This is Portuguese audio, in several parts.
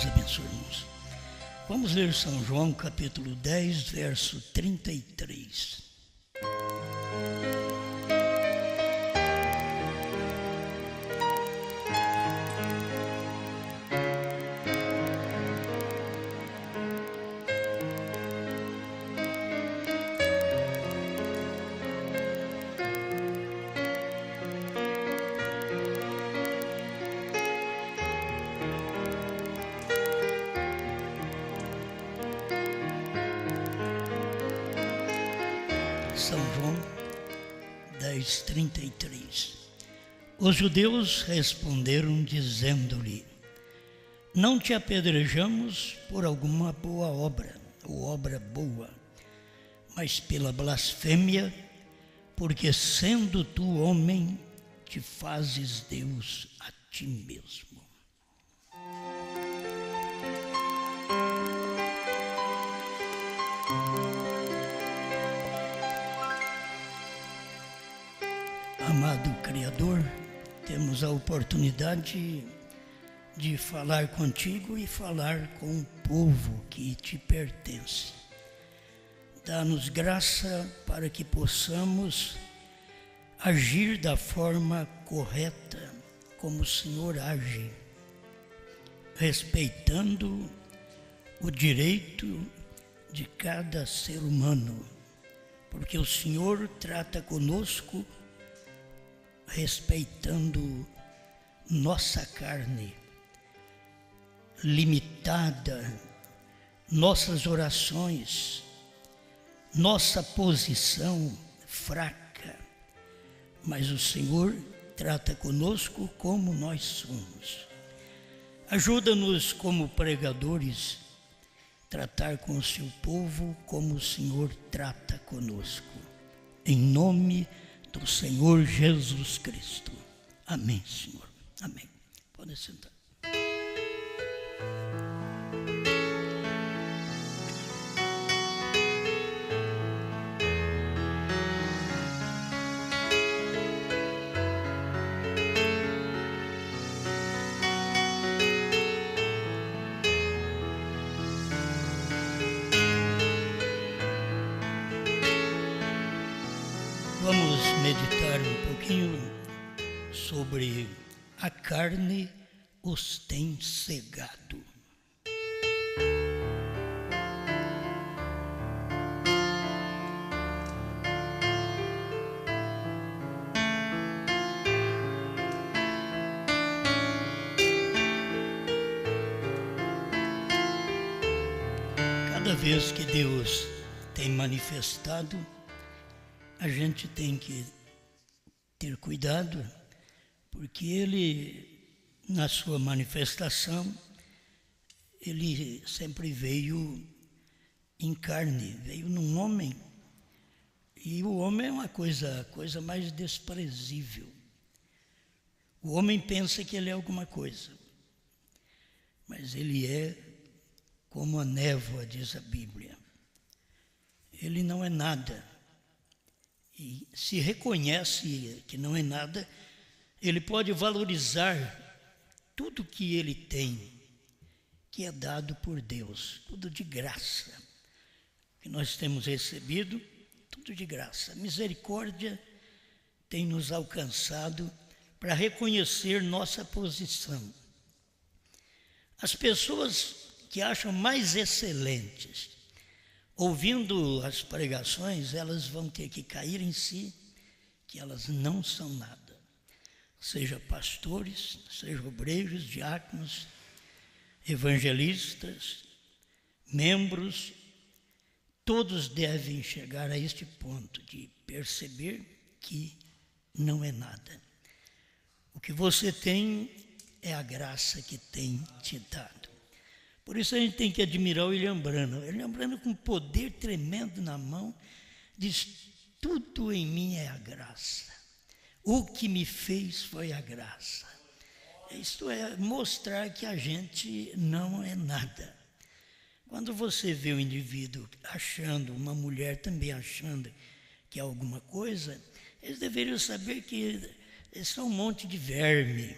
Deus abençoe, irmãos. Vamos ler São João, capítulo 10, verso 33. São João 10, 33. Os judeus responderam dizendo-lhe: não te apedrejamos por alguma boa obra, ou obra boa, mas pela blasfêmia, porque sendo tu homem, te fazes Deus a ti mesmo. Amado Criador, temos a oportunidade de falar contigo e falar com o povo que te pertence. Dá-nos graça para que possamos agir da forma correta, como o Senhor age, respeitando o direito de cada ser humano, porque o Senhor trata conosco respeitando nossa carne limitada, nossas orações, nossa posição fraca, mas o Senhor trata conosco como nós somos. Ajuda-nos como pregadores tratar com o seu povo como o Senhor trata conosco. Em nome do Senhor Jesus Cristo. Amém, Senhor. Amém. Pode sentar. Vamos meditar um pouquinho sobre a carne os tem cegado. Cada vez que Deus tem manifestado, a gente tem que ter cuidado, porque Ele, na sua manifestação, Ele sempre veio em carne, veio num homem. E o homem é uma coisa mais desprezível. O homem pensa que ele é alguma coisa, mas ele é como a névoa, diz a Bíblia. Ele não é nada. E se reconhece que não é nada, ele pode valorizar tudo que ele tem, que é dado por Deus, tudo de graça, que nós temos recebido, tudo de graça. A misericórdia tem nos alcançado para reconhecer nossa posição. As pessoas que acham mais excelentes, ouvindo as pregações, elas vão ter que cair em si, que elas não são nada. Seja pastores, seja obreiros, diáconos, evangelistas, membros, todos devem chegar a este ponto de perceber que não é nada. O que você tem é a graça que tem te dado. Por isso a gente tem que admirar o William Branham. William Branham, com poder tremendo na mão, diz: tudo em mim é a graça. O que me fez foi a graça. Isto é mostrar que a gente não é nada. Quando você vê o indivíduo achando, uma mulher também achando que é alguma coisa, eles deveriam saber que eles são um monte de verme.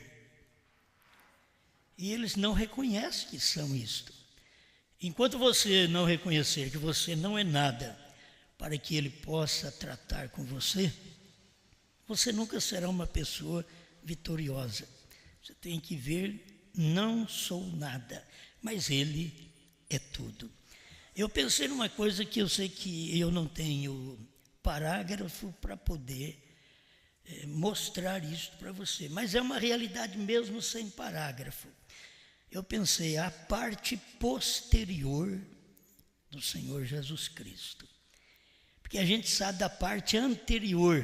E eles não reconhecem que são isto. Enquanto você não reconhecer que você não é nada para que Ele possa tratar com você, você nunca será uma pessoa vitoriosa. Você tem que ver, não sou nada, mas Ele é tudo. Eu pensei numa coisa que eu sei que eu não tenho parágrafo para poder mostrar isso para você, mas é uma realidade mesmo sem parágrafo. Eu pensei a parte posterior do Senhor Jesus Cristo, porque a gente sabe da parte anterior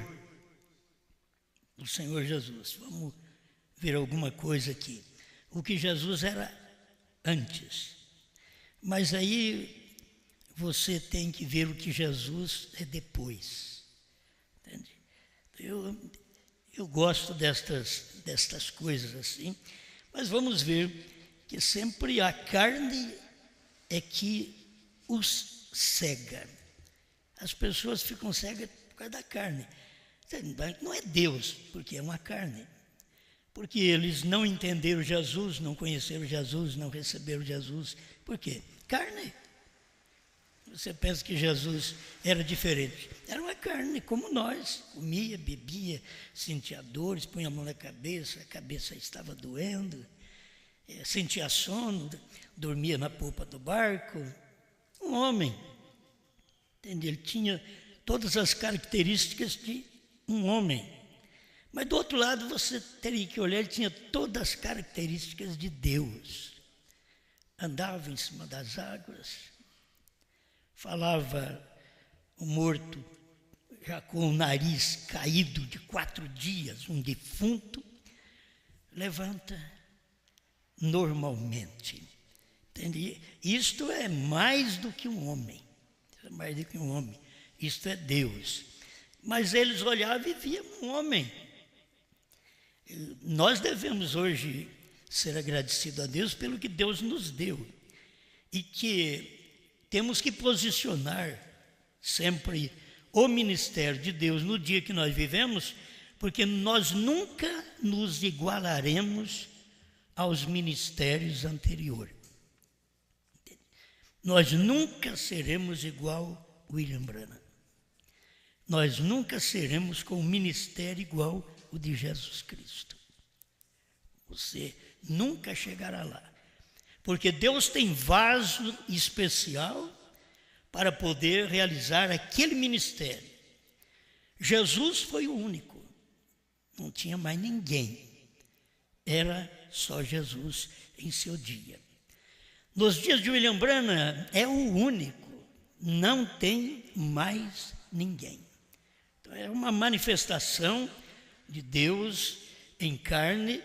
do Senhor Jesus. Vamos ver alguma coisa aqui. O que Jesus era antes, mas aí você tem que ver o que Jesus é depois. Entende? Eu gosto destas coisas assim, mas vamos ver que sempre a carne é que os cega. As pessoas ficam cegas por causa da carne. Não é Deus, porque é uma carne. Porque eles não entenderam Jesus, não conheceram Jesus, não receberam Jesus. Por quê? Carne. Você pensa que Jesus era diferente. Era uma carne como nós. Comia, bebia, sentia dores, punha a mão na cabeça, a cabeça estava doendo. Sentia sono, dormia na polpa do barco. Um homem. Entende? Ele tinha todas as características de um homem. Mas do outro lado você teria que olhar, ele tinha todas as características de Deus. Andava em cima das águas, falava o morto, já com o nariz caído de 4 dias, um defunto, levanta normalmente. Entende? Isto é mais do que um homem. É mais do que um homem. Isto é Deus. Mas eles olhavam e viam um homem. Nós devemos hoje ser agradecidos a Deus pelo que Deus nos deu. E que temos que posicionar sempre o ministério de Deus no dia que nós vivemos, porque nós nunca nos igualaremos aos ministérios anteriores. Nós nunca seremos igual William Branham. Nós nunca seremos com um ministério igual o de Jesus Cristo. Você nunca chegará lá. Porque Deus tem vaso especial para poder realizar aquele ministério. Jesus foi o único. Não tinha mais ninguém. Era só Jesus em seu dia. Nos dias de William Branham é o único. Não tem mais ninguém. Então, é uma manifestação de Deus em carne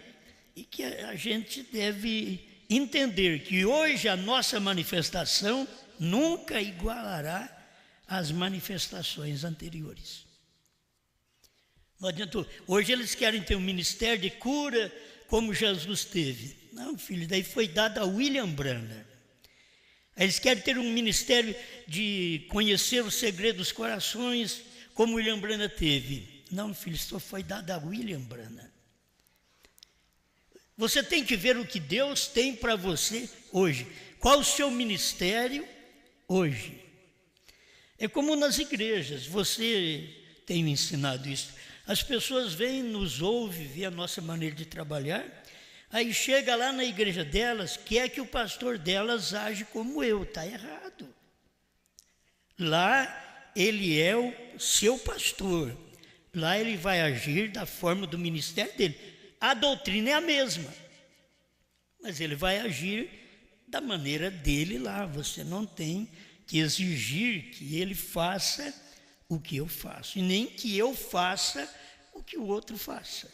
e que a gente deve entender que hoje a nossa manifestação nunca igualará as manifestações anteriores. Não adianta. Hoje eles querem ter um ministério de cura como Jesus teve. Não, filho, daí foi dado a William Branham. Eles querem ter um ministério de conhecer o segredo dos corações como William Branham teve. Não, filho, isso foi dado a William Branham. Você tem que ver o que Deus tem para você hoje. Qual o seu ministério hoje? É como nas igrejas, você tem ensinado isso. As pessoas vêm, nos ouvem, vê a nossa maneira de trabalhar, aí chega lá na igreja delas, quer que o pastor delas age como eu, está errado. Lá ele é o seu pastor, lá ele vai agir da forma do ministério dele. A doutrina é a mesma, mas ele vai agir da maneira dele lá. Você não tem que exigir que ele faça o que eu faço, e nem que eu faça o que o outro faça.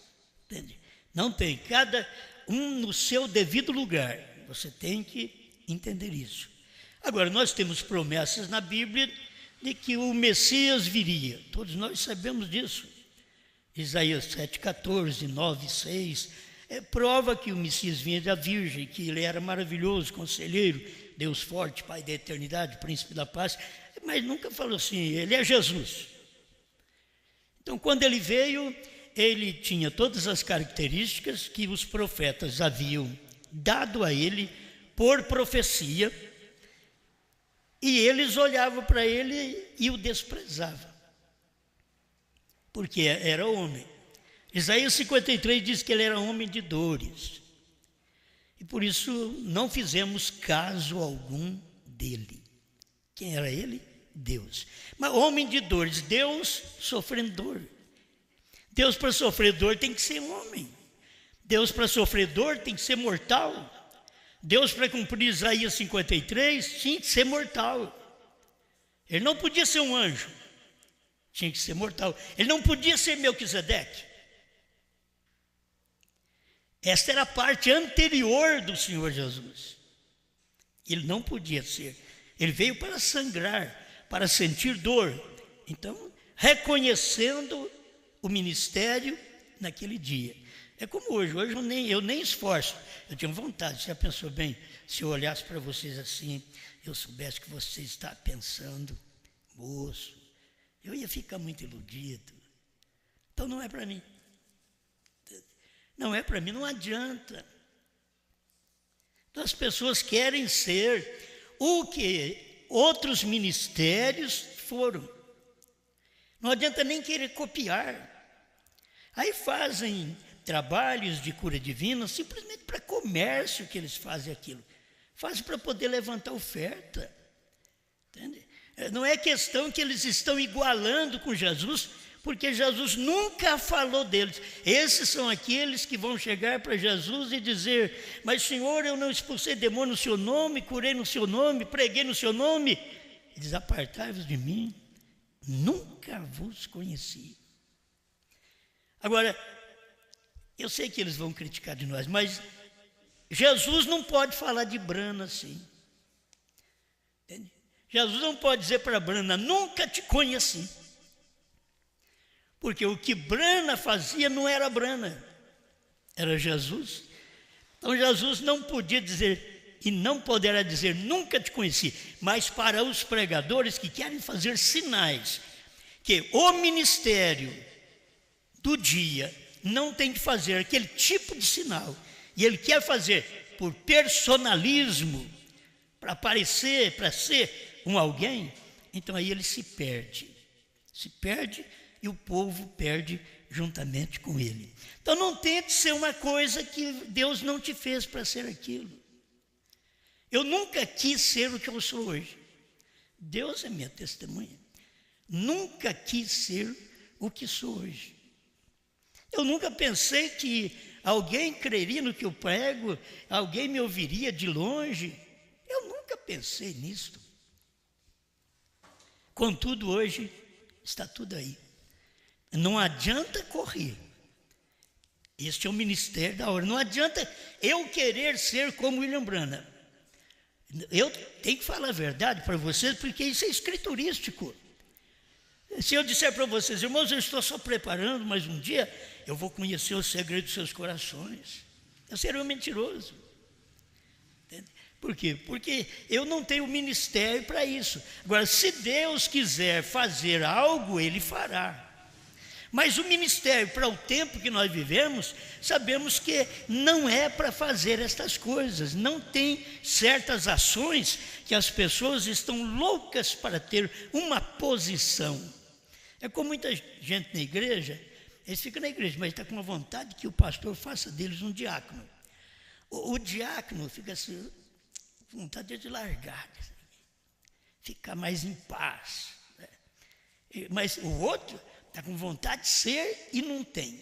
Entende? Não tem, cada um no seu devido lugar. Você tem que entender isso. Agora, nós temos promessas na Bíblia de que o Messias viria. Todos nós sabemos disso. Isaías 7,14, 9,6, prova que o Messias vinha da Virgem, que ele era maravilhoso, conselheiro, Deus forte, Pai da eternidade, Príncipe da paz, mas nunca falou assim, ele é Jesus. Então, quando ele veio, ele tinha todas as características que os profetas haviam dado a ele por profecia, e eles olhavam para ele e o desprezavam, porque era homem. Isaías 53 diz que ele era homem de dores, e por isso não fizemos caso algum dele. Quem era ele? Deus. Mas homem de dores, Deus sofrendo dor. Deus, para sofrer dor, tem que ser homem. Deus, para sofrer dor, tem que ser mortal. Deus, para cumprir Isaías 53, tinha que ser mortal. Ele não podia ser um anjo, tinha que ser mortal. Ele não podia ser Melquisedeque. Esta era a parte anterior do Senhor Jesus. Ele não podia ser. Ele veio para sangrar, para sentir dor. Então, reconhecendo o ministério naquele dia. É como hoje eu nem esforço. Eu tinha vontade, você já pensou bem, se eu olhasse para vocês assim, eu soubesse que você está pensando, moço, eu ia ficar muito iludido. Então não é para mim. Não é para mim, não adianta. Então as pessoas querem ser o que outros ministérios foram. Não adianta nem querer copiar. Aí fazem trabalhos de cura divina simplesmente para comércio que eles fazem aquilo. Fazem para poder levantar oferta. Entende? Não é questão que eles estão igualando com Jesus, porque Jesus nunca falou deles. Esses são aqueles que vão chegar para Jesus e dizer: mas Senhor, eu não expulsei demônio no seu nome, curei no seu nome, preguei no seu nome. Ele diz: apartai-vos de mim, nunca vos conheci. Agora, eu sei que eles vão criticar de nós, mas Jesus não pode falar de Brana assim. Entende? Jesus não pode dizer para Brana: nunca te conheci. Porque o que Brana fazia não era Brana, era Jesus. Então Jesus não podia dizer, e não poderá dizer, nunca te conheci. Mas para os pregadores que querem fazer sinais, que o ministério do dia não tem que fazer aquele tipo de sinal, e ele quer fazer por personalismo, para aparecer, para ser um alguém, então aí ele se perde e o povo perde juntamente com ele. Então não tente ser uma coisa que Deus não te fez para ser aquilo. Eu nunca quis ser o que eu sou hoje. Deus é minha testemunha. Nunca quis ser o que sou hoje. Eu nunca pensei que alguém creria no que eu prego, alguém me ouviria de longe. Eu nunca pensei nisso. Contudo, hoje está tudo aí. Não adianta correr. Este é o ministério da hora. Não adianta eu querer ser como William Branham. Eu tenho que falar a verdade para vocês, porque isso é escriturístico. Se eu disser para vocês: irmãos, eu estou só preparando, mas um dia eu vou conhecer o segredo dos seus corações, eu serei um mentiroso. Entende? Por quê? Porque eu não tenho ministério para isso. Agora, se Deus quiser fazer algo, Ele fará. Mas o ministério, para o tempo que nós vivemos, sabemos que não é para fazer estas coisas. Não tem certas ações que as pessoas estão loucas para ter uma posição. É como muita gente na igreja, eles ficam na igreja, mas está com uma vontade que o pastor faça deles um diácono. O diácono fica assim, com vontade de largar, ficar mais em paz. Né? Mas o outro está com vontade de ser e não tem.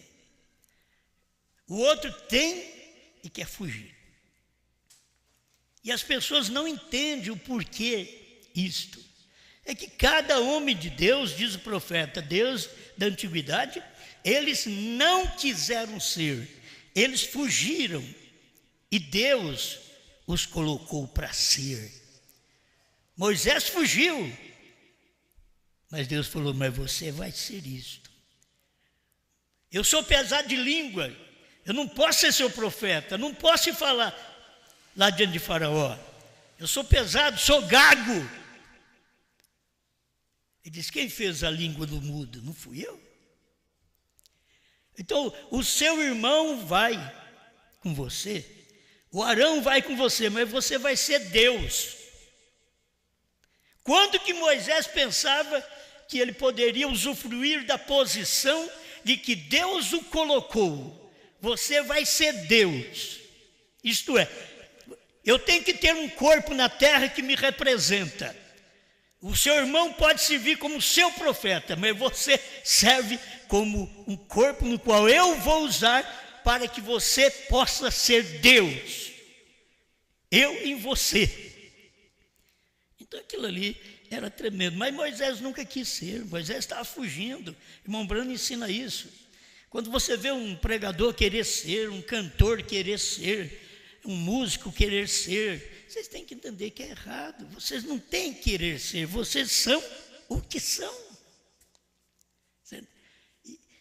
O outro tem e quer fugir. E as pessoas não entendem o porquê isto. É que cada homem de Deus, diz o profeta, Deus da antiguidade, eles não quiseram ser, eles fugiram e Deus os colocou para ser. Moisés fugiu, mas Deus falou: mas você vai ser isto. Eu sou pesado de língua, eu não posso ser seu profeta, não posso ir falar lá diante de Faraó. Eu sou pesado, sou gago. Ele diz: quem fez a língua do mudo? Não fui eu. Então, o seu irmão vai com você, O Arão vai com você, mas você vai ser Deus. Quando que Moisés pensava que ele poderia usufruir da posição de que Deus o colocou? Você vai ser Deus. Isto é, eu tenho que ter um corpo na terra que me representa. O seu irmão pode servir como seu profeta, mas você serve como um corpo no qual eu vou usar para que você possa ser Deus. Eu em você. Então aquilo ali era tremendo, mas Moisés nunca quis ser. Moisés estava fugindo. Irmão Brano ensina isso. Quando você vê um pregador querer ser, um cantor querer ser, um músico querer ser, vocês têm que entender que é errado. Vocês não têm que querer ser, vocês são o que são.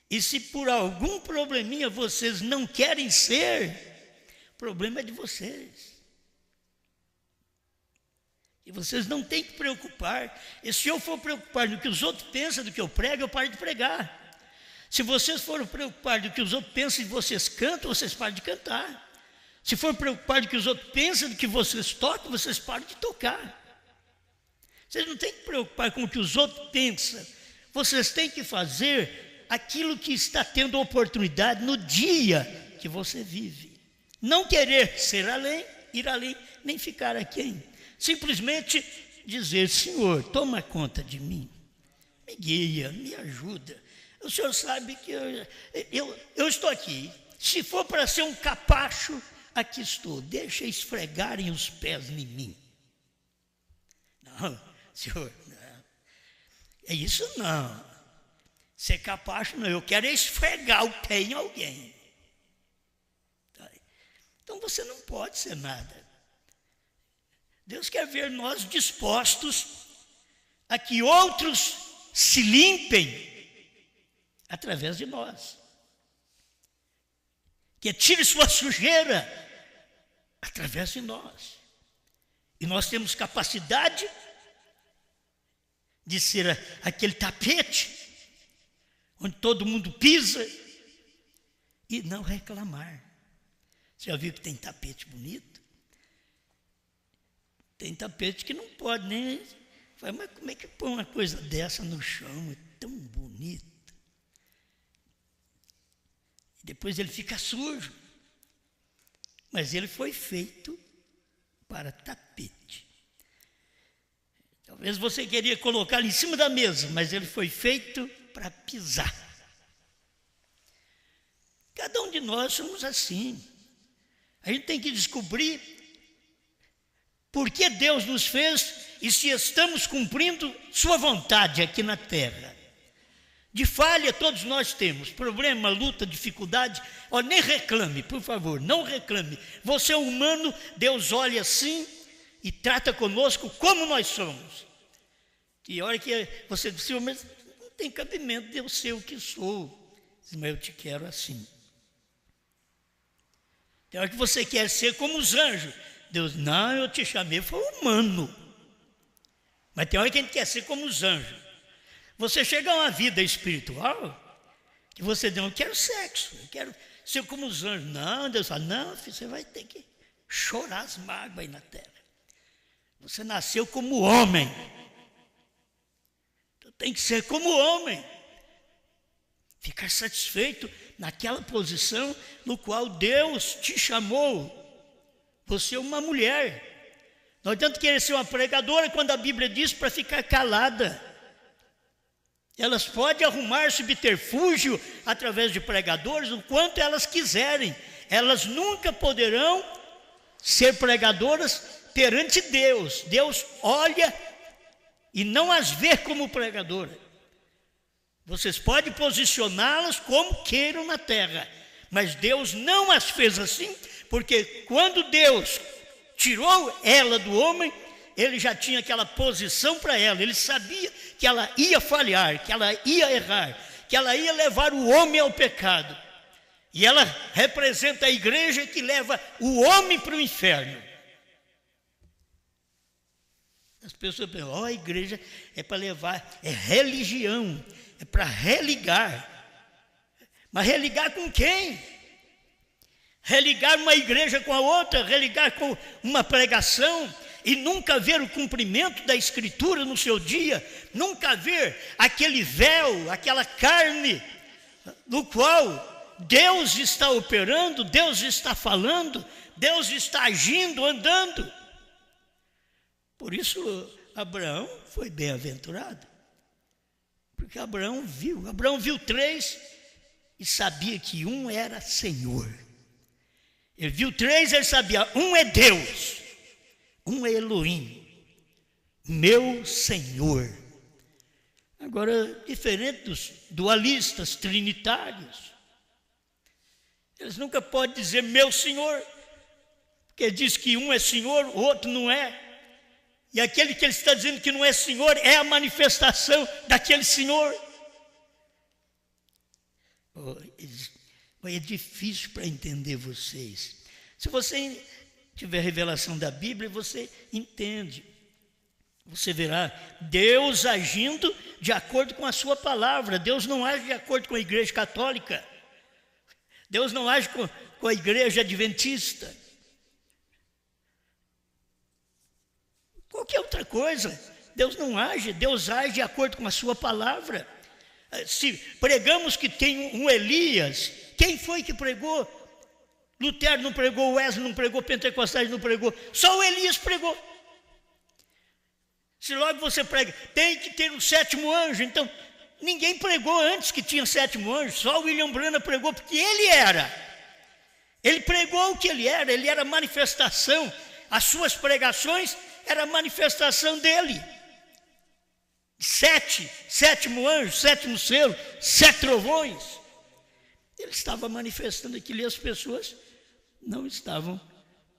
E se por algum probleminha vocês não querem ser, o problema é de vocês. E vocês não têm que preocupar. E se eu for preocupar no que os outros pensam do que eu prego, eu paro de pregar. Se vocês forem preocupar do que os outros pensam e vocês cantam, vocês param de cantar. Se for preocupar do que os outros pensam do que vocês tocam, vocês param de tocar. Vocês não têm que preocupar com o que os outros pensam. Vocês têm que fazer aquilo que está tendo oportunidade no dia que você vive. Não querer ser além, ir além, nem ficar aquém. Simplesmente dizer: Senhor, toma conta de mim, me guia, me ajuda. O Senhor sabe que eu estou aqui. Se for para ser um capacho, aqui estou. Deixa esfregarem os pés em mim. Não, Senhor, não. É isso não. Ser capacho não, eu quero esfregar o pé em alguém. Então você não pode ser nada. Deus quer ver nós dispostos a que outros se limpem através de nós. Que tire sua sujeira através de nós. E nós temos capacidade de ser aquele tapete onde todo mundo pisa e não reclamar. Você já viu que tem tapete bonito? Tem tapete que não pode nem... Mas como é que põe uma coisa dessa no chão? É tão bonito. E depois ele fica sujo. Mas ele foi feito para tapete. Talvez você queria colocá-lo em cima da mesa, mas ele foi feito para pisar. Cada um de nós somos assim. A gente tem que descobrir por que Deus nos fez e se estamos cumprindo sua vontade aqui na terra. De falha todos nós temos, problema, luta, dificuldade. Nem reclame, por favor, não reclame. Você é humano, Deus olha assim e trata conosco como nós somos. E a hora que você diz: mas não tem cabimento de eu ser o que sou, mas eu te quero assim. Tem hora que você quer ser como os anjos. Deus: não, eu te chamei, foi humano. Mas tem hora que a gente quer ser como os anjos. Você chega a uma vida espiritual que você diz: eu quero sexo, eu quero ser como os anjos. Não, Deus fala: não, filho, você vai ter que chorar as mágoas aí na terra. Você nasceu como homem. Então tem que ser como homem. Ficar satisfeito naquela posição no qual Deus te chamou. Você é uma mulher. Não adianta querer ser uma pregadora quando a Bíblia diz para ficar calada. Elas podem arrumar subterfúgio através de pregadores o quanto elas quiserem. Elas nunca poderão ser pregadoras perante Deus. Deus olha e não as vê como pregadora. Vocês podem posicioná-las como queiram na terra, mas Deus não as fez assim, porque quando Deus tirou ela do homem, ele já tinha aquela posição para ela. Ele sabia que ela ia falhar, que ela ia errar, que ela ia levar o homem ao pecado. E ela representa a igreja que leva o homem para o inferno. As pessoas pensam: a igreja é para levar, é religião, é para religar. Mas religar com quem? religar uma igreja com a outra, religar com uma pregação, e nunca ver o cumprimento da Escritura no seu dia, nunca ver aquele véu, aquela carne, no qual Deus está operando, Deus está falando, Deus está agindo, andando. Por isso Abraão foi bem-aventurado, porque Abraão viu 3 e sabia que um era Senhor. Ele viu 3, ele sabia, um é Deus, um é Elohim, meu Senhor. Agora, diferente dos dualistas trinitários, eles nunca podem dizer meu Senhor, porque diz que um é Senhor, o outro não é. E aquele que ele está dizendo que não é Senhor é a manifestação daquele Senhor. É difícil para entender vocês. Se você tiver revelação da Bíblia, você entende. Você verá Deus agindo de acordo com a sua palavra. Deus não age de acordo com a igreja católica. Deus não age com a igreja adventista. Qualquer outra coisa. Deus não age, Deus age de acordo com a sua palavra. Se pregamos que tem um Elias, quem foi que pregou? Lutero não pregou, Wesley não pregou, Pentecostais não pregou, só o Elias pregou. Se logo você prega, tem que ter um 7º anjo, então ninguém pregou antes que tinha 7º anjo, só o William Branham pregou porque ele pregou o que ele era manifestação, as suas pregações era a manifestação dele. 7º anjo, 7º selo, 7 trovões. Ele estava manifestando aquilo e as pessoas não estavam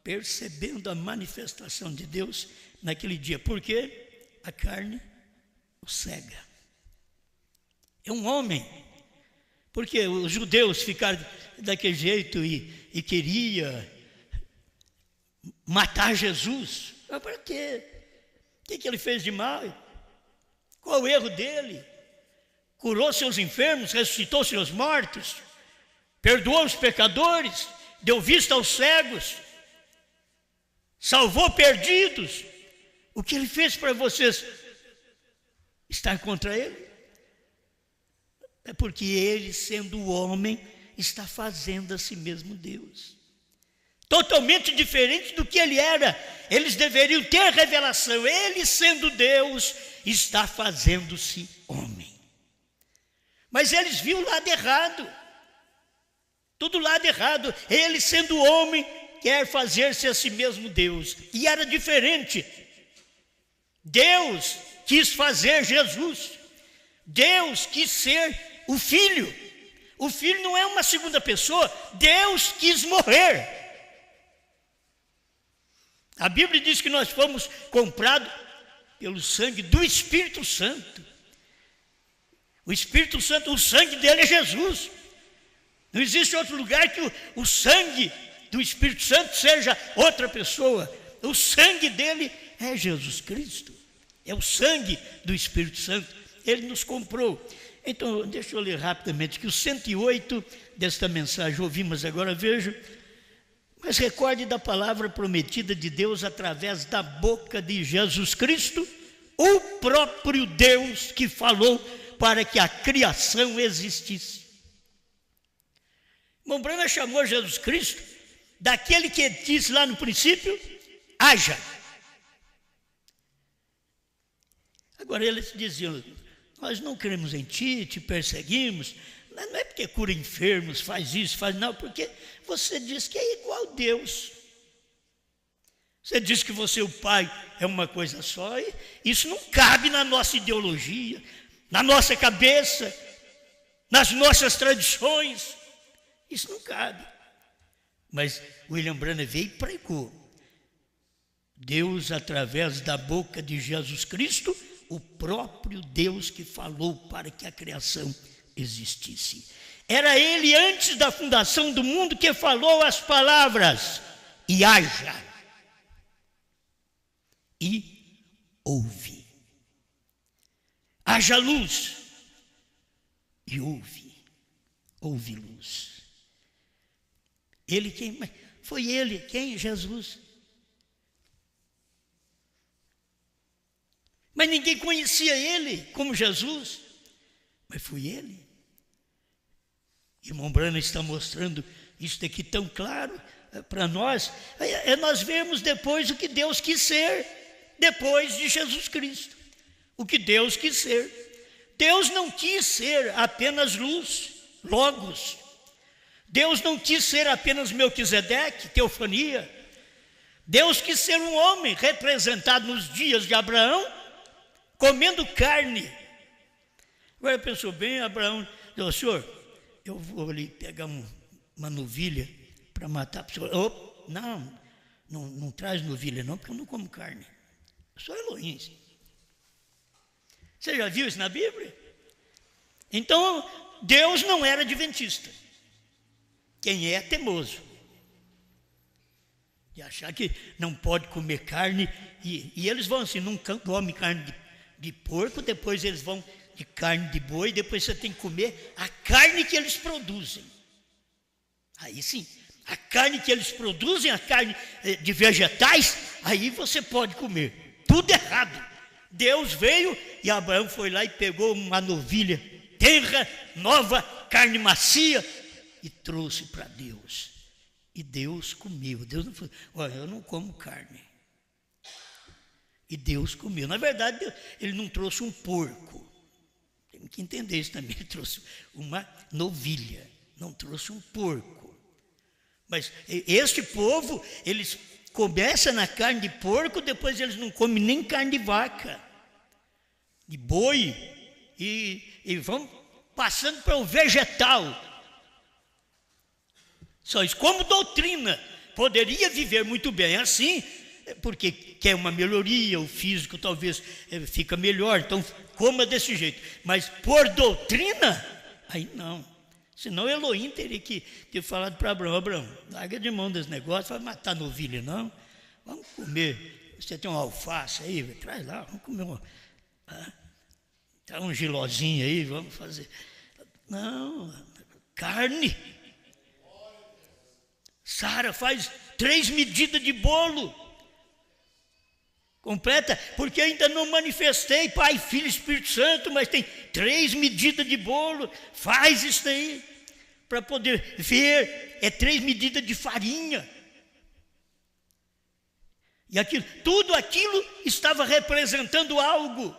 percebendo a manifestação de Deus naquele dia, porque a carne o cega. É um homem, porque os judeus ficaram daquele jeito e queria matar Jesus. Mas para quê? O que ele fez de mal? Qual o erro dele? Curou seus enfermos, ressuscitou seus mortos, perdoou os pecadores, deu vista aos cegos, salvou perdidos. O que ele fez para vocês estar contra ele? É porque ele, sendo homem, está fazendo a si mesmo Deus. Totalmente diferente do que ele era. Eles deveriam ter revelação. Ele, sendo Deus, está fazendo-se homem. Mas eles viram o lado errado. Tudo lado errado. Ele, sendo homem, quer fazer-se a si mesmo Deus. E era diferente. Deus quis fazer Jesus. Deus quis ser o Filho. O Filho não é uma segunda pessoa. Deus quis morrer. A Bíblia diz que nós fomos comprados pelo sangue do Espírito Santo. O Espírito Santo, o sangue dele é Jesus. Não existe outro lugar que o sangue do Espírito Santo seja outra pessoa. O sangue dele é Jesus Cristo. É o sangue do Espírito Santo. Ele nos comprou. Então, deixa eu ler rapidamente que o 108 desta mensagem ouvimos agora, vejo. Mas recorde da palavra prometida de Deus através da boca de Jesus Cristo, o próprio Deus que falou para que a criação existisse. Irmão Branham chamou Jesus Cristo daquele que disse lá no princípio, haja. Agora eles diziam, nós não cremos em ti, te perseguimos. Não é porque cura enfermos, faz isso, faz não, porque você diz que é igual a Deus. Você diz que você, o Pai, é uma coisa só, e isso não cabe na nossa ideologia, na nossa cabeça, nas nossas tradições. Isso não cabe. Mas William Branham veio e pregou. Deus, através da boca de Jesus Cristo, o próprio Deus que falou para que a criação existisse. Era ele antes da fundação do mundo que falou as palavras e haja. E ouve. Haja luz e ouve. Ouve luz. Ele quem? Foi ele, quem? Jesus. Mas ninguém conhecia ele como Jesus, mas foi ele. Irmão Branham está mostrando isso daqui tão claro para nós. Nós vemos depois o que Deus quis ser, depois de Jesus Cristo. O que Deus quis ser. Deus não quis ser apenas luz, logos. Deus não quis ser apenas Melquisedeque, teofania. Deus quis ser um homem representado nos dias de Abraão, comendo carne. Agora pensou bem, Abraão, Senhor, eu vou ali pegar uma novilha para matar a pessoa. Oh, não traz novilha não, porque eu não como carne. Eu sou Elohim. Você já viu isso na Bíblia? Então, Deus não era adventista. Quem é teimoso. De achar que não pode comer carne. E eles vão assim, não comem carne de porco, depois eles vão de carne de boi, depois você tem que comer a carne que eles produzem. Aí sim, a carne que eles produzem, a carne de vegetais, aí você pode comer. Tudo errado. Deus veio e Abraão foi lá e pegou uma novilha tenra, nova, carne macia e trouxe para Deus. E Deus comeu. Deus não falou, olha, eu não como carne. E Deus comeu. Na verdade, ele não trouxe um porco. Tem que entender isso também. Ele trouxe uma novilha, não trouxe um porco. Mas este povo, eles começam na carne de porco, depois eles não comem nem carne de vaca, de boi, e vão passando para o vegetal. Só isso, como doutrina, poderia viver muito bem assim, porque quer uma melhoria, o físico talvez fica melhor, então coma desse jeito. Mas por doutrina, aí não. Senão Elohim teria que ter falado para Abraão, larga de mão desse negócio, vai matar novilha não, vamos comer, você tem uma alface aí, traz lá, vamos comer traz um gilozinho aí, vamos fazer. Não, carne. Sara faz 3 medidas de bolo. Completa, porque ainda não manifestei Pai, Filho e Espírito Santo, mas tem 3 medidas de bolo. Faz isso aí, para poder ver, 3 medidas de farinha. E tudo aquilo estava representando algo.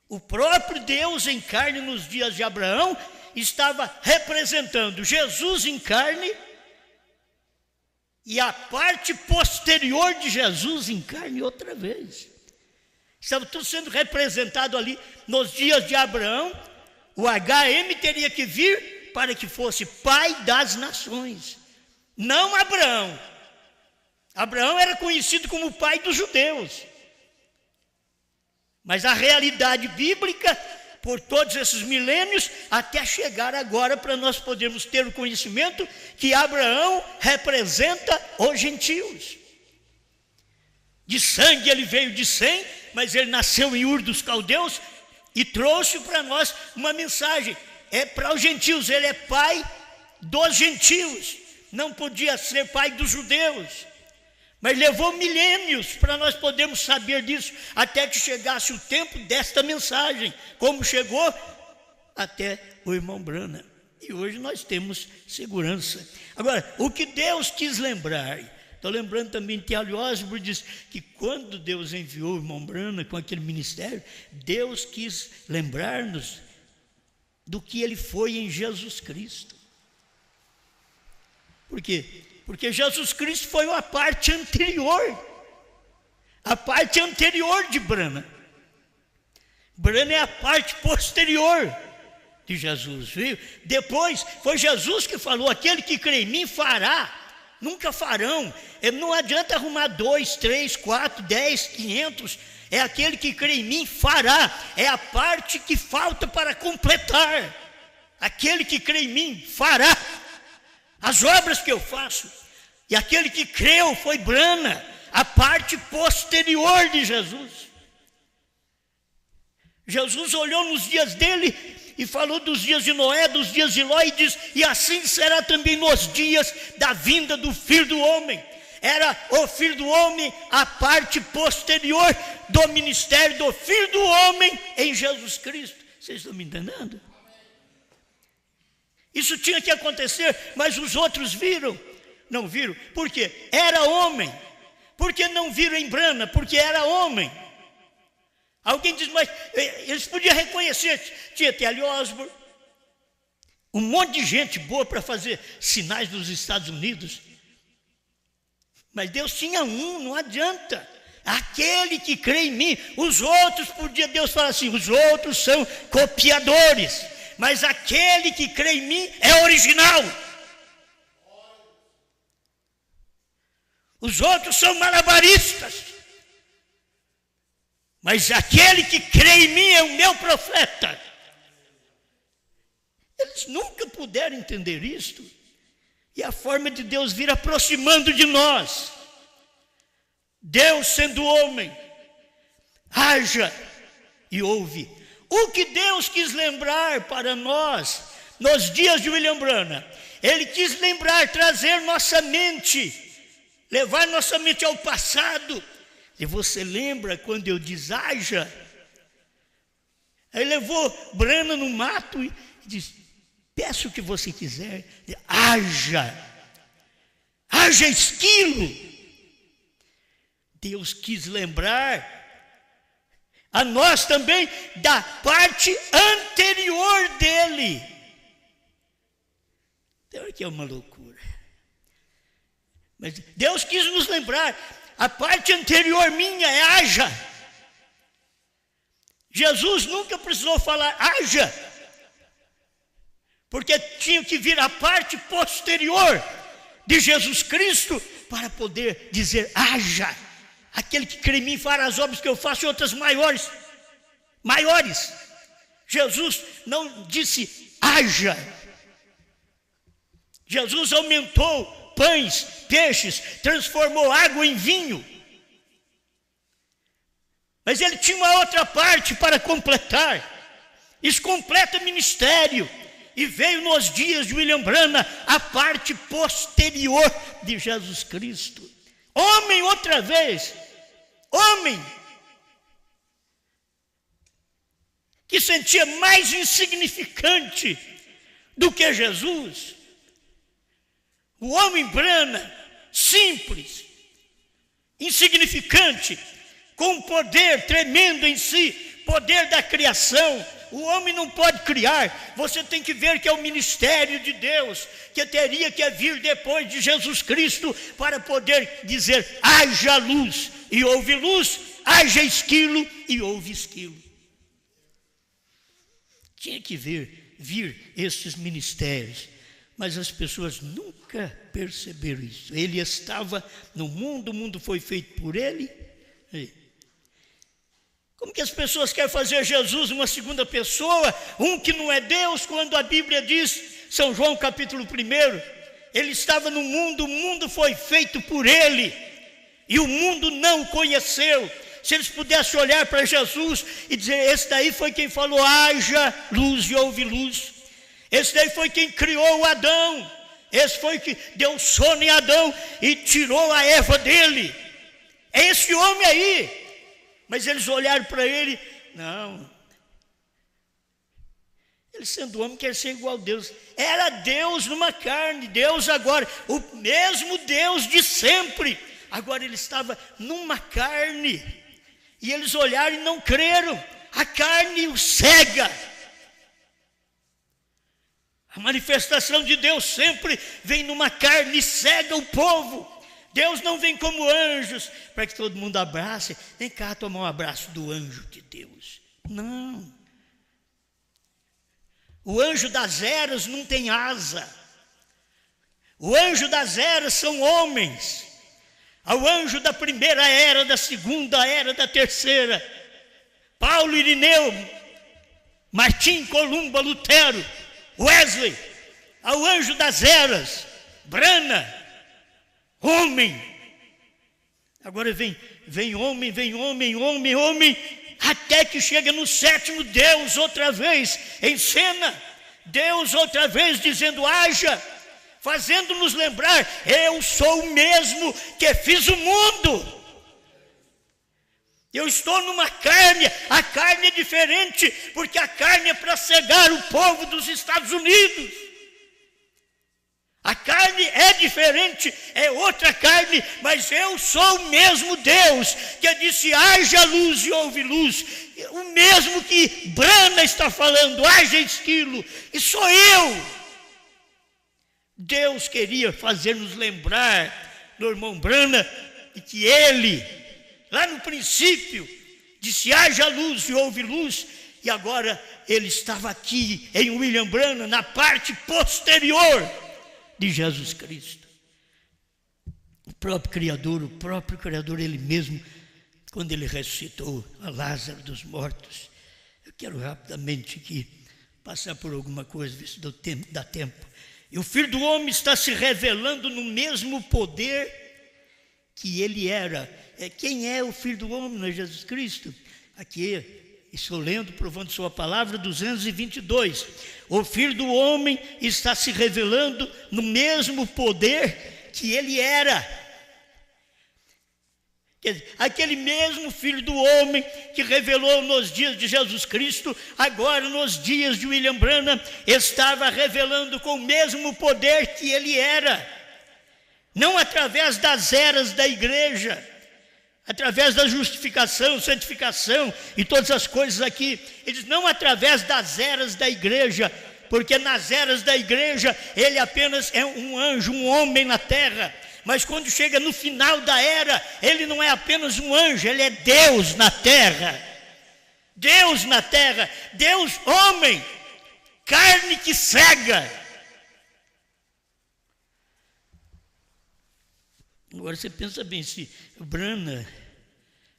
O próprio Deus em carne nos dias de Abraão estava representando Jesus em carne, e a parte posterior de Jesus em carne outra vez. Estava tudo sendo representado ali nos dias de Abraão. O HM teria que vir para que fosse pai das nações. Não Abraão. Abraão era conhecido como o pai dos judeus. Mas a realidade bíblica, por todos esses milênios, até chegar agora para nós podermos ter o conhecimento que Abraão representa os gentios. De sangue ele veio de Sem, mas ele nasceu em Ur dos Caldeus e trouxe para nós uma mensagem. É para os gentios, ele é pai dos gentios, não podia ser pai dos judeus. Mas levou milênios para nós podermos saber disso, até que chegasse o tempo desta mensagem, como chegou até o irmão Branham. E hoje nós temos segurança. Agora, o que Deus quis lembrar, estou lembrando também, T.L. Osborne diz que quando Deus enviou o irmão Branham com aquele ministério, Deus quis lembrar-nos do que ele foi em Jesus Cristo. Por quê? Porque Jesus Cristo foi a parte anterior de Branham. Branham é a parte posterior de Jesus, viu? Depois foi Jesus que falou, aquele que crê em mim fará, nunca farão. Não adianta arrumar 2, 3, 4, 10, 500, é aquele que crê em mim fará, é a parte que falta para completar. Aquele que crê em mim fará as obras que eu faço. E aquele que creu foi Branham, a parte posterior de Jesus. Jesus olhou nos dias dele e falou dos dias de Noé, dos dias de Ló, e diz: e assim será também nos dias da vinda do Filho do Homem. Era o Filho do Homem, a parte posterior do ministério do Filho do Homem em Jesus Cristo. Vocês estão me entendendo? Isso tinha que acontecer, mas os outros viram. Não viram, porque era homem. Porque não viram em Brana? Porque era homem. Alguém diz, mas eles podiam reconhecer. Tinha T.L. Osborne, um monte de gente boa para fazer sinais nos Estados Unidos. Mas Deus tinha um, não adianta. Aquele que crê em mim. Os outros, podia Deus falar assim, os outros são copiadores. Mas aquele que crê em mim é original. Os outros são malabaristas. Mas aquele que crê em mim é o meu profeta. Eles nunca puderam entender isto. E a forma de Deus vir aproximando de nós. Deus sendo homem, haja e ouve. O que Deus quis lembrar para nós, nos dias de William Branham, Ele quis lembrar, trazer nossa mente, levar nossa mente ao passado. E você lembra quando eu disse haja? Aí levou Branham no mato e disse: peça o que você quiser, haja, haja esquilo. Deus quis lembrar a nós também da parte anterior dele. Então aqui é uma loucura. Mas Deus quis nos lembrar, a parte anterior minha é haja. Jesus nunca precisou falar haja, porque tinha que vir a parte posterior de Jesus Cristo para poder dizer haja. Aquele que crê em mim fará as obras que eu faço e outras maiores. Maiores. Jesus não disse haja. Jesus aumentou pães, peixes, transformou água em vinho. Mas ele tinha uma outra parte para completar. Isso completa ministério. E veio nos dias de William Branham a parte posterior de Jesus Cristo. Homem outra vez, homem, que sentia mais insignificante do que Jesus. O homem Branham, simples, insignificante, com um poder tremendo em si, poder da criação. O homem não pode criar. Você tem que ver que é o ministério de Deus, que teria que vir depois de Jesus Cristo, para poder dizer haja luz e houve luz, haja esquilo e houve esquilo. Tinha que vir esses ministérios, mas as pessoas nunca perceberam isso. Ele estava no mundo, o mundo foi feito por ele. Como que as pessoas querem fazer Jesus uma segunda pessoa, um que não é Deus, quando a Bíblia diz, São João capítulo 1, ele estava no mundo, o mundo foi feito por ele, e o mundo não o conheceu. Se eles pudessem olhar para Jesus e dizer, esse daí foi quem falou, haja luz e houve luz. Esse daí foi quem criou o Adão. Esse foi que deu sono em Adão e tirou a Eva dele. É esse homem aí. Mas eles olharam para ele, não. Ele sendo homem quer ser igual a Deus. Era Deus numa carne, Deus agora, o mesmo Deus de sempre. Agora ele estava numa carne. E eles olharam e não creram. A carne o cega. A manifestação de Deus sempre vem numa carne e cega o povo. Deus não vem como anjos, para que todo mundo abrace. Vem cá tomar um abraço do anjo de Deus. Não. O anjo das eras não tem asa. O anjo das eras são homens. O anjo da primeira era, da segunda era, da terceira. Paulo, Irineu, Martim, Columba, Lutero, Wesley. Ao anjo das eras, Branham, homem. Agora vem homem, até que chega no sétimo, Deus outra vez em cena, Deus outra vez dizendo: haja, fazendo-nos lembrar: eu sou o mesmo que fiz o mundo. Eu estou numa carne, a carne é diferente, porque a carne é para cegar o povo dos Estados Unidos. A carne é diferente, é outra carne, mas eu sou o mesmo Deus que disse: haja luz e houve luz. O mesmo que Brana está falando: haja estilo, e sou eu. Deus queria fazer-nos lembrar do irmão Brana e que ele, lá no princípio, disse: haja luz e houve luz, e agora ele estava aqui em William Branham, na parte posterior de Jesus Cristo. O próprio Criador, ele mesmo, quando ele ressuscitou a Lázaro dos mortos. Eu quero rapidamente aqui passar por alguma coisa, ver se dá tempo. E o Filho do Homem está se revelando no mesmo poder que ele era. Quem é o Filho do Homem? Não é Jesus Cristo? Aqui, estou lendo, provando sua palavra, 222. O Filho do Homem está se revelando no mesmo poder que ele era. Quer dizer, aquele mesmo Filho do Homem que revelou nos dias de Jesus Cristo, agora nos dias de William Branham, estava revelando com o mesmo poder que ele era. Não através das eras da igreja, através da justificação, santificação e todas as coisas aqui. Eles não através das eras da igreja, porque nas eras da igreja ele apenas é um anjo, um homem na terra. Mas quando chega no final da era, ele não é apenas um anjo, ele é Deus na terra. Deus na terra, Deus homem, carne que cega. Agora você pensa bem, se Brana,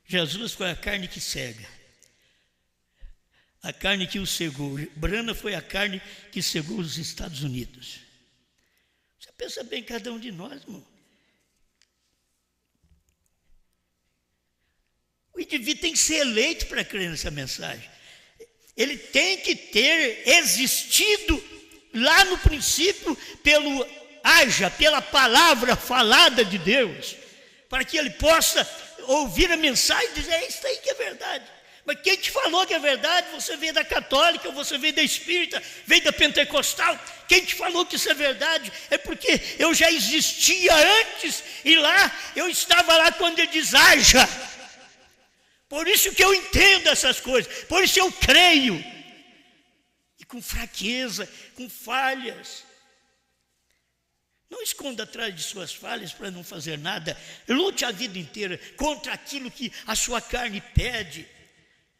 Jesus foi a carne que cega, a carne que o cegou. Brana foi a carne que cegou os Estados Unidos. Você pensa bem, cada um de nós, irmão. O indivíduo tem que ser eleito para crer nessa mensagem. Ele tem que ter existido lá no princípio pela palavra falada de Deus, para que ele possa ouvir a mensagem e dizer: é isso aí que é verdade. Mas quem te falou que é verdade? Você veio da católica, você veio da espírita, veio da pentecostal. Quem te falou que isso é verdade? É porque eu já existia antes, e lá, eu estava lá quando ele diz: haja. Por isso que eu entendo essas coisas, por isso eu creio. E com fraqueza, com falhas. Não esconda atrás de suas falhas para não fazer nada. Lute a vida inteira contra aquilo que a sua carne pede,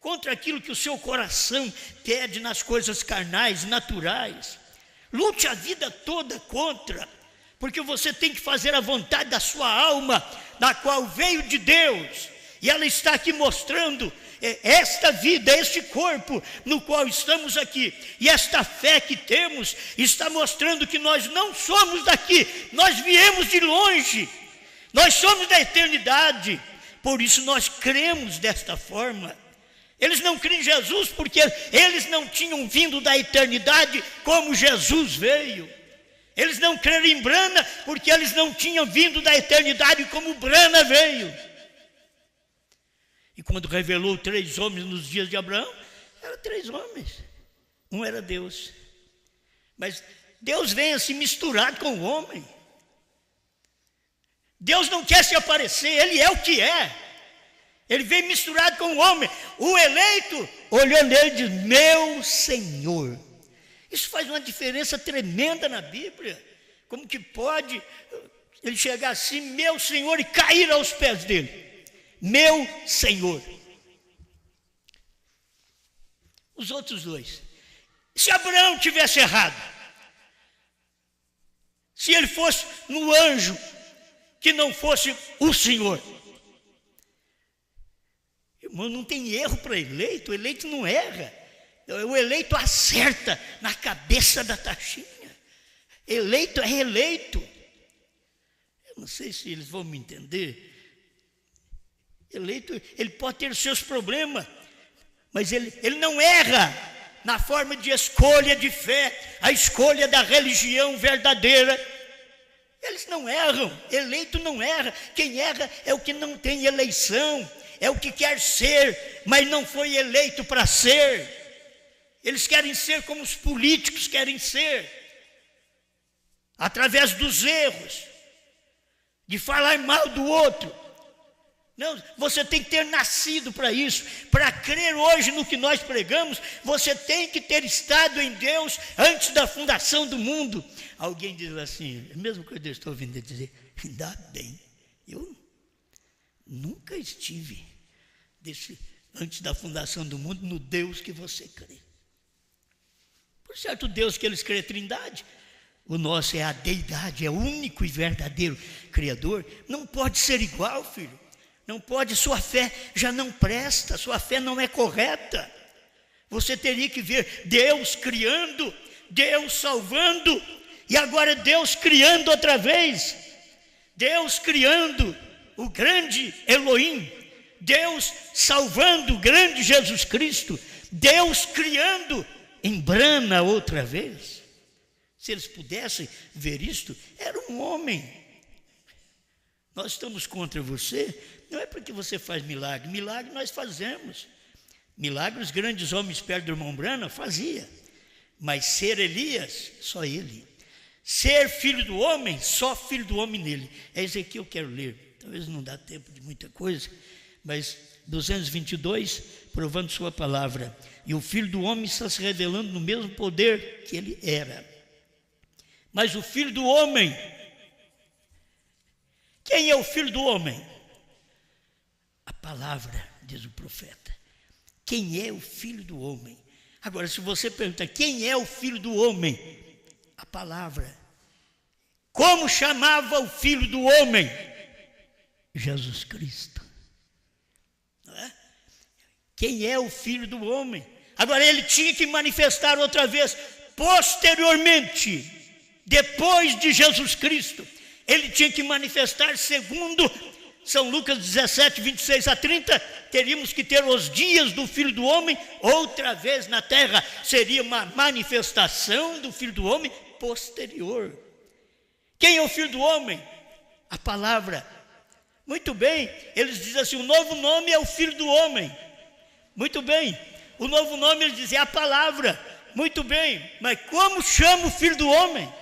contra aquilo que o seu coração pede nas coisas carnais, naturais. Lute a vida toda contra, porque você tem que fazer a vontade da sua alma, da qual veio de Deus. E ela está aqui mostrando esta vida, este corpo no qual estamos aqui, e esta fé que temos, está mostrando que nós não somos daqui, nós viemos de longe, nós somos da eternidade, por isso nós cremos desta forma. Eles não creem em Jesus porque eles não tinham vindo da eternidade como Jesus veio. Eles não creram em Brana porque eles não tinham vindo da eternidade como Brana veio. E quando revelou 3 homens nos dias de Abraão, eram 3 homens. Um era Deus. Mas Deus vem a se misturar com o homem. Deus não quer se aparecer, Ele é o que é. Ele vem misturado com o homem. O eleito olhou nele e diz: meu Senhor. Isso faz uma diferença tremenda na Bíblia. Como que pode ele chegar assim, meu Senhor, e cair aos pés dele? Meu Senhor. Os outros 2. Se Abraão tivesse errado, se ele fosse no anjo que não fosse o Senhor, irmão, não tem erro para eleito. O eleito não erra. O eleito acerta na cabeça da taxinha. Eleito é eleito. Eu não sei se eles vão me entender. Eleito, ele pode ter os seus problemas, Mas ele não erra na forma de escolha de fé, a escolha da religião verdadeira. Eles não erram, eleito não erra. Quem erra é o que não tem eleição, é o que quer ser, mas não foi eleito para ser. Eles querem ser como os políticos querem ser, através dos erros, de falar mal do outro. Não, você tem que ter nascido para isso. Para crer hoje no que nós pregamos, você tem que ter estado em Deus antes da fundação do mundo. Alguém diz assim, a mesma coisa que eu estou ouvindo dizer, ainda bem, eu nunca estive antes da fundação do mundo no Deus que você crê. Por certo, o Deus que eles crêem é trindade, o nosso é a deidade, é o único e verdadeiro Criador. Não pode ser igual, filho. Não pode, sua fé já não presta, sua fé não é correta. Você teria que ver Deus criando, Deus salvando, e agora Deus criando outra vez. Deus criando o grande Elohim, Deus salvando o grande Jesus Cristo, Deus criando em Brana outra vez. Se eles pudessem ver isto, era um homem. Nós estamos contra você, não é porque você faz milagre, milagre nós fazemos. Milagres os grandes homens perto do irmão Brana fazia, mas ser Elias, só ele. Ser filho do homem, só filho do homem nele. É isso aqui que eu quero ler. Talvez não dá tempo de muita coisa, mas 222, provando sua palavra. E o filho do homem está se revelando no mesmo poder que ele era. Mas o filho do homem, quem é o filho do homem? A palavra, diz o profeta. Quem é o filho do homem? Agora, se você perguntar quem é o filho do homem, a palavra. Como chamava o filho do homem? Jesus Cristo. Não é? Quem é o filho do homem? Agora, ele tinha que manifestar outra vez, posteriormente, depois de Jesus Cristo. Ele tinha que manifestar segundo São Lucas 17, 26 a 30, teríamos que ter os dias do Filho do Homem outra vez na terra. Seria uma manifestação do Filho do Homem posterior. Quem é o Filho do Homem? A palavra. Muito bem, eles dizem assim, o novo nome é o Filho do Homem. Muito bem, o novo nome eles dizem é a palavra. Muito bem, mas como chama o Filho do Homem?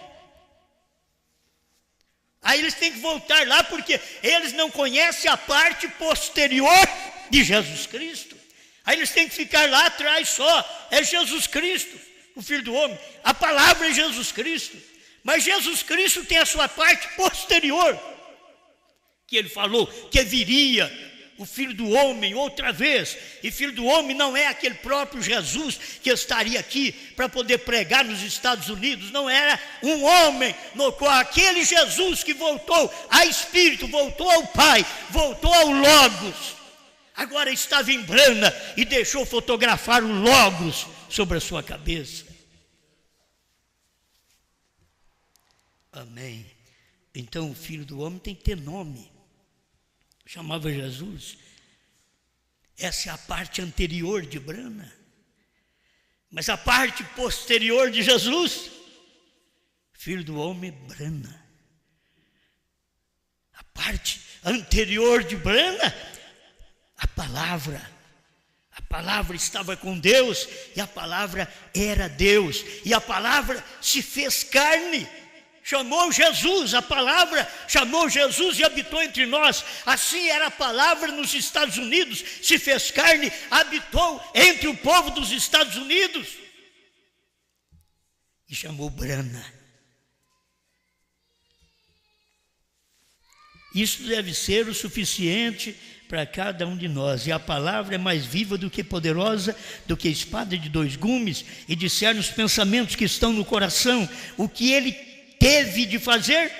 Aí eles têm que voltar lá, porque eles não conhecem a parte posterior de Jesus Cristo. Aí eles têm que ficar lá atrás só. É Jesus Cristo, o Filho do Homem. A palavra é Jesus Cristo. Mas Jesus Cristo tem a sua parte posterior, que ele falou que viria o Filho do Homem outra vez. E Filho do Homem não é aquele próprio Jesus que estaria aqui para poder pregar nos Estados Unidos. Não era um homem no qual aquele Jesus que voltou a Espírito, voltou ao Pai, voltou ao Logos, agora estava em Brana e deixou fotografar o Logos sobre a sua cabeça. Amém. Então o Filho do Homem tem que ter nome. Chamava Jesus. Essa é a parte anterior de Brana. Mas a parte posterior de Jesus, Filho do Homem, Brana. A parte anterior de Brana, a palavra. A palavra estava com Deus e a palavra era Deus. E a palavra se fez carne. Chamou Jesus, a palavra chamou Jesus e habitou entre nós. Assim era a palavra nos Estados Unidos, se fez carne, habitou entre o povo dos Estados Unidos. E chamou Brana. Isso deve ser o suficiente para cada um de nós. E a palavra é mais viva do que poderosa, do que espada de dois gumes, e discerne os pensamentos que estão no coração. O que ele teve de fazer,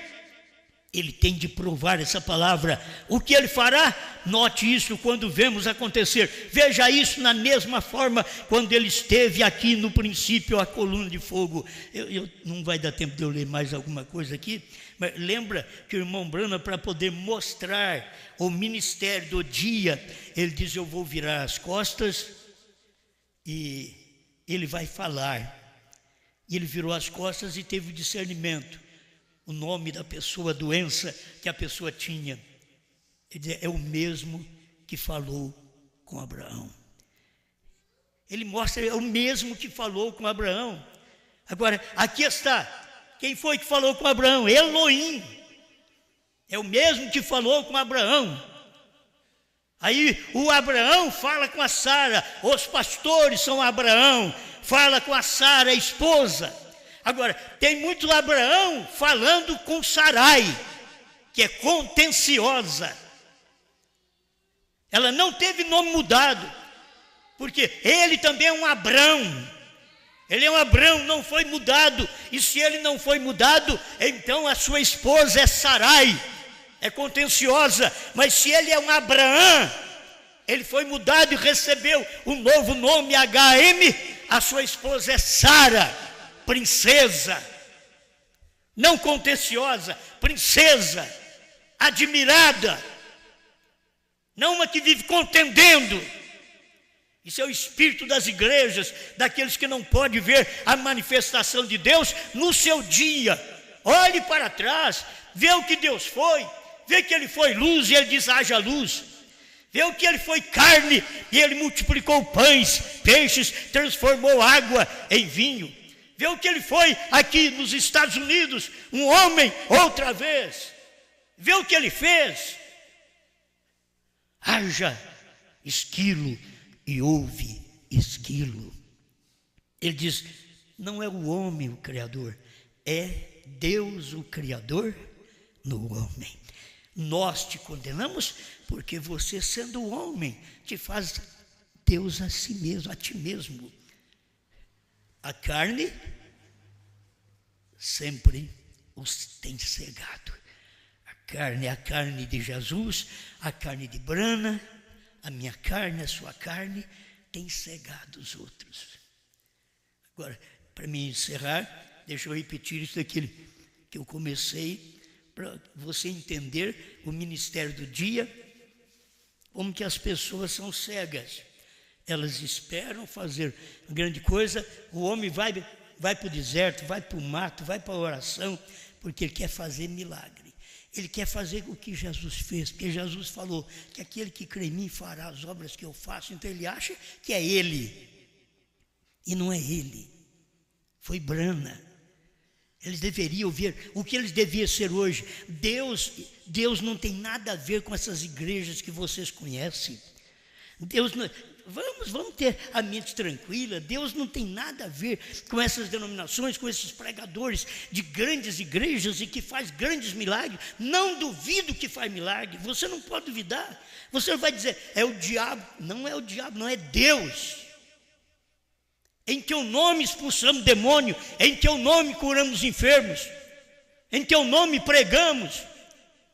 ele tem de provar essa palavra. O que ele fará? Note isso quando vemos acontecer. Veja isso na mesma forma quando ele esteve aqui no princípio, a coluna de fogo. Não vai dar tempo de eu ler mais alguma coisa aqui, mas lembra que o irmão Brana, para poder mostrar o ministério do dia, ele diz, eu vou virar as costas e ele vai falar. E ele virou as costas e teve o discernimento. O nome da pessoa, a doença que a pessoa tinha. Ele diz, é o mesmo que falou com Abraão. Ele mostra, é o mesmo que falou com Abraão. Agora, aqui está. Quem foi que falou com Abraão? Elohim. É o mesmo que falou com Abraão. Aí o Abraão fala com a Sara. Os pastores são Abraão. Fala com a Sara, a esposa. Agora, tem muito Abraão falando com Sarai, que é contenciosa. Ela não teve nome mudado, porque ele também é um Abrão. Ele é um Abrão, não foi mudado. E se ele não foi mudado, então a sua esposa é Sarai, é contenciosa. Mas se ele é um Abraão, ele foi mudado e recebeu um novo nome, HM. A sua esposa é Sara, princesa, não contenciosa, princesa, admirada, não uma que vive contendendo. Isso é o espírito das igrejas, daqueles que não podem ver a manifestação de Deus no seu dia. Olhe para trás, vê o que Deus foi, vê que ele foi luz e ele diz haja luz. Vê o que ele foi carne e ele multiplicou pães, peixes, transformou água em vinho. Vê o que ele foi aqui nos Estados Unidos, um homem outra vez. Vê o que ele fez. Haja esquilo e houve esquilo. Ele diz, não é o homem o Criador, é Deus o Criador no homem. Nós te condenamos porque você, sendo homem, te faz Deus a si mesmo, a ti mesmo. A carne sempre os tem cegado. A carne é a carne de Jesus, a carne de Brana, a minha carne, a sua carne, tem cegado os outros. Agora, para me encerrar, deixa eu repetir isso daquilo que eu comecei, para você entender o ministério do dia, como que as pessoas são cegas. Elas esperam fazer grande coisa, o homem vai para o deserto, vai para o mato, vai para a oração, porque ele quer fazer milagre. Ele quer fazer o que Jesus fez, porque Jesus falou que aquele que crê em mim fará as obras que eu faço, então ele acha que é ele, e não é ele, foi Brana. Eles deveriam ver o que eles deviam ser hoje. Deus não tem nada a ver com essas igrejas que vocês conhecem. Deus não, vamos ter a mente tranquila. Deus não tem nada a ver com essas denominações, com esses pregadores de grandes igrejas e que faz grandes milagres. Não duvido que faz milagre. Você não pode duvidar. Você vai dizer, é o diabo. Não é o diabo, não é Deus. Em teu nome expulsamos demônio, em teu nome curamos enfermos, em teu nome pregamos.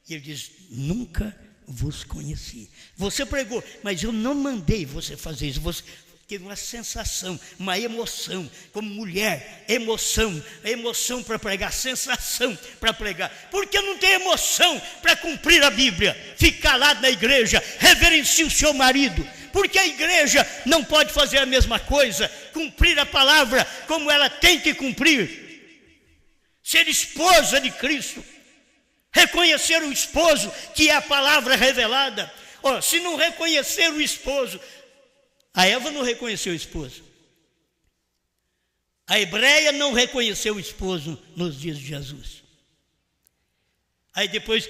E ele diz, nunca vos conheci. Você pregou, mas eu não mandei você fazer isso. Você teve uma sensação, uma emoção, como mulher, emoção para pregar, sensação para pregar. Porque não tem emoção para cumprir a Bíblia, ficar lá na igreja, reverencie o seu marido. Porque a igreja não pode fazer a mesma coisa, cumprir a palavra como ela tem que cumprir, ser esposa de Cristo, reconhecer o esposo que é a palavra revelada. Se não reconhecer o esposo, a Eva não reconheceu o esposo, a hebreia não reconheceu o esposo nos dias de Jesus. Aí depois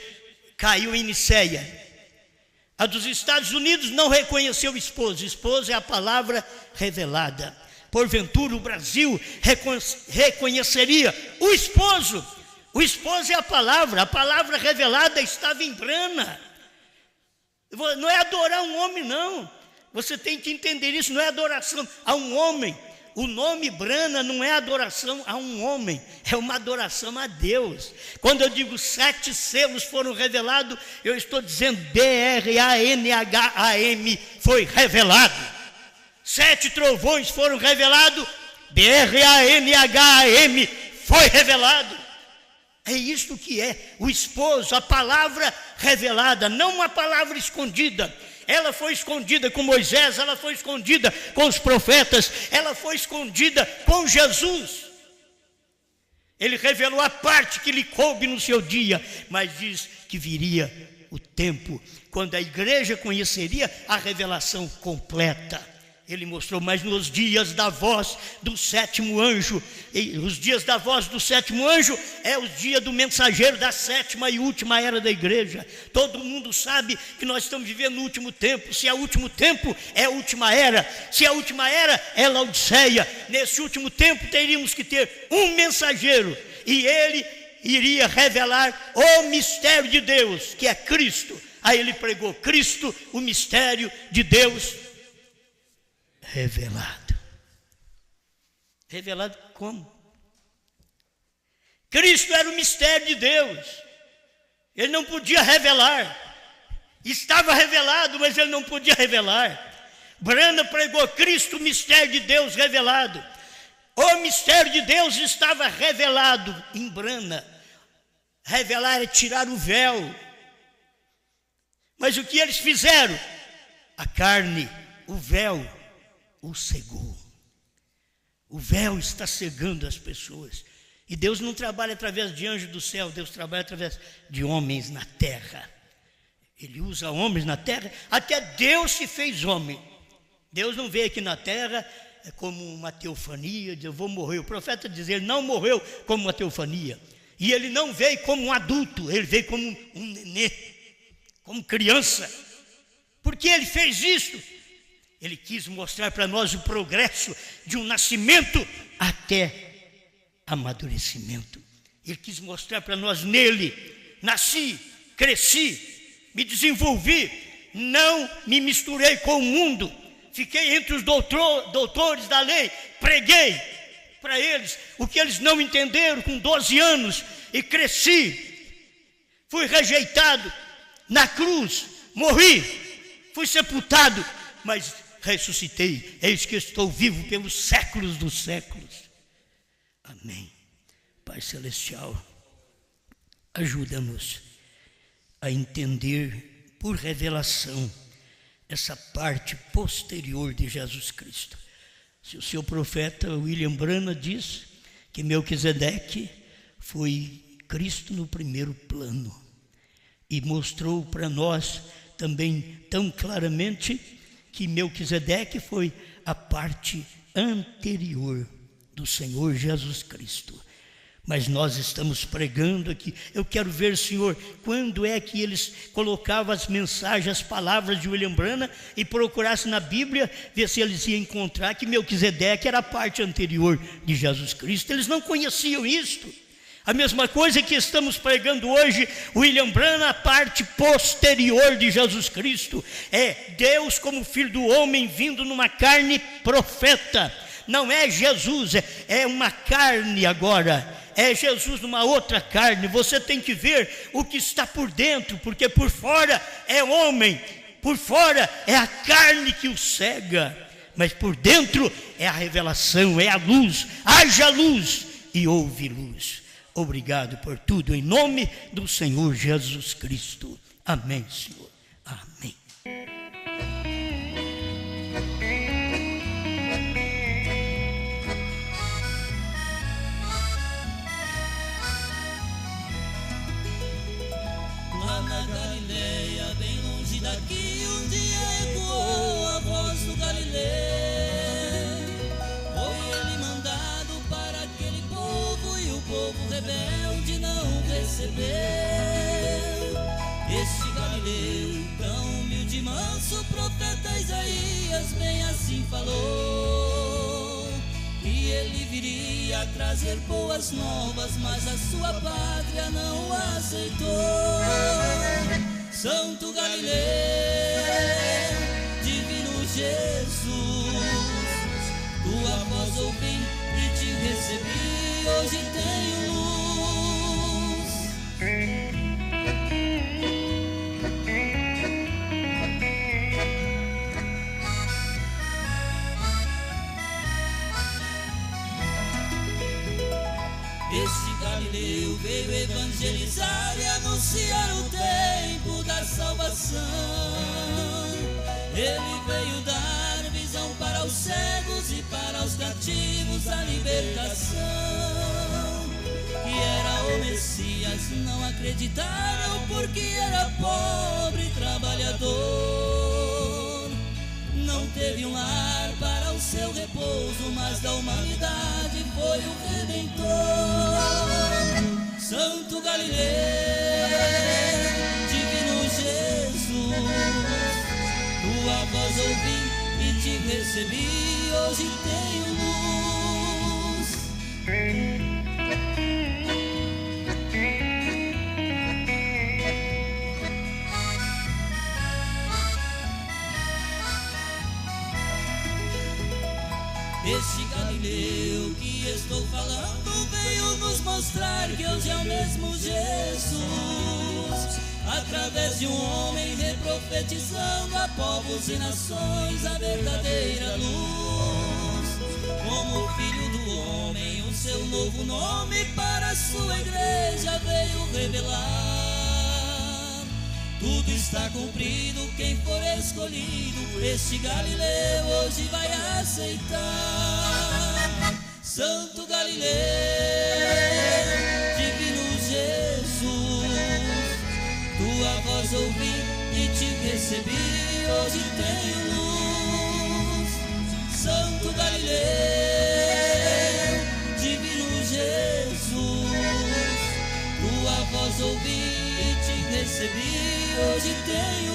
caiu em Niceia. A dos Estados Unidos não reconheceu o esposo. Esposo é a palavra revelada. Porventura o Brasil reconheceria o esposo. O esposo é a palavra revelada estava em Brana. Não é adorar um homem, não. Você tem que entender isso, não é adoração a um homem. O nome Brana não é adoração a um homem, é uma adoração a Deus. Quando eu digo 7 selos foram revelados, eu estou dizendo BRANHAM foi revelado. 7 trovões foram revelados, BRANHAM foi revelado. É isto que é o esposo, a palavra revelada, não uma palavra escondida. ela foi escondida com Moisés, ela foi escondida com os profetas, ela foi escondida com Jesus. Ele revelou a parte que lhe coube no seu dia, mas diz que viria o tempo quando a igreja conheceria a revelação completa. Ele mostrou, mas nos dias da voz do sétimo anjo, e os dias da voz do sétimo anjo é o dia do mensageiro da sétima e última era da igreja. Todo mundo sabe que nós estamos vivendo no último tempo. Se é o último tempo, é a última era. Se é a última era, é Laodiceia. Nesse último tempo teríamos que ter um mensageiro, e ele iria revelar o mistério de Deus, que é Cristo. Aí ele pregou Cristo, o mistério de Deus revelado. Revelado como? Cristo era o mistério de Deus. Ele não podia revelar. Estava revelado, mas ele não podia revelar. Branham pregou Cristo, o mistério de Deus revelado. O mistério de Deus estava revelado em Branham. Revelar é tirar o véu. Mas o que eles fizeram? A carne, o véu, o cegou. O véu está cegando as pessoas. E Deus não trabalha através de anjos do céu, Deus trabalha através de homens na terra. Ele usa homens na terra, até Deus se fez homem. Deus não veio aqui na terra como uma teofania, diz, eu vou morrer. O profeta diz, ele não morreu como uma teofania. E ele não veio como um adulto, ele veio como um nenê, como criança. Por que ele fez isso? Ele quis mostrar para nós o progresso de um nascimento até amadurecimento. Ele quis mostrar para nós nele, nasci, cresci, me desenvolvi, não me misturei com o mundo, fiquei entre os doutores da lei, preguei para eles o que eles não entenderam com 12 anos e cresci, fui rejeitado na cruz, morri, fui sepultado, mas ressuscitei, eis que estou vivo pelos séculos dos séculos. Amém. Pai Celestial, ajuda-nos a entender por revelação essa parte posterior de Jesus Cristo. Se o seu profeta William Branham diz que Melquisedeque foi Cristo no primeiro plano e mostrou para nós também tão claramente que Melquisedeque foi a parte anterior do Senhor Jesus Cristo. Mas nós estamos pregando aqui. Eu quero ver, Senhor, quando é que eles colocavam as mensagens, as palavras de William Branham e procurassem na Bíblia, ver se eles iam encontrar que Melquisedeque era a parte anterior de Jesus Cristo. Eles não conheciam isto. A mesma coisa que estamos pregando hoje, William Branham, a parte posterior de Jesus Cristo. É Deus como Filho do Homem vindo numa carne profeta. Não é Jesus, é uma carne agora. É Jesus numa outra carne. Você tem que ver o que está por dentro, porque por fora é homem, por fora é a carne que o cega, mas por dentro é a revelação, é a luz. Haja luz e houve luz. Obrigado por tudo, em nome do Senhor Jesus Cristo. Amém, Senhor. Amém. Lá na Galileia, bem longe daqui, um dia ecoou a voz do Galileu. Foi ele mandado para aquele povo e o povo rebelde não recebeu. Este Galileu, tão humilde e manso, o profeta Isaías bem assim falou, que ele viria trazer boas novas, mas a sua pátria não o aceitou. Santo Galileu, divino Jesus, tua voz ouvi e te recebi, hoje tenho luz. Este Galileu veio evangelizar e anunciar o tempo da salvação. Ele veio dar visão para os cegos e para os cativos a libertação. Que era o Messias, não acreditaram porque era pobre trabalhador. Não teve um lar para o seu repouso, mas da humanidade foi o Redentor. Santo Galileu, divino Jesus, tua voz ouvi e te recebi, hoje tenho luz. Este Galileu que estou falando veio nos mostrar que hoje é o mesmo Jesus, através de um homem reprofetizando a povos e nações a verdadeira luz. Como filho do homem, o seu novo nome para a sua igreja veio revelar. Tudo está cumprido, quem for escolhido, este Galileu hoje vai aceitar. Santo Galileu, divino Jesus, tua voz ouvi e te recebi, hoje tenho luz. Santo Galileu, divino Jesus, tua voz ouvi e te recebi, hoje tenho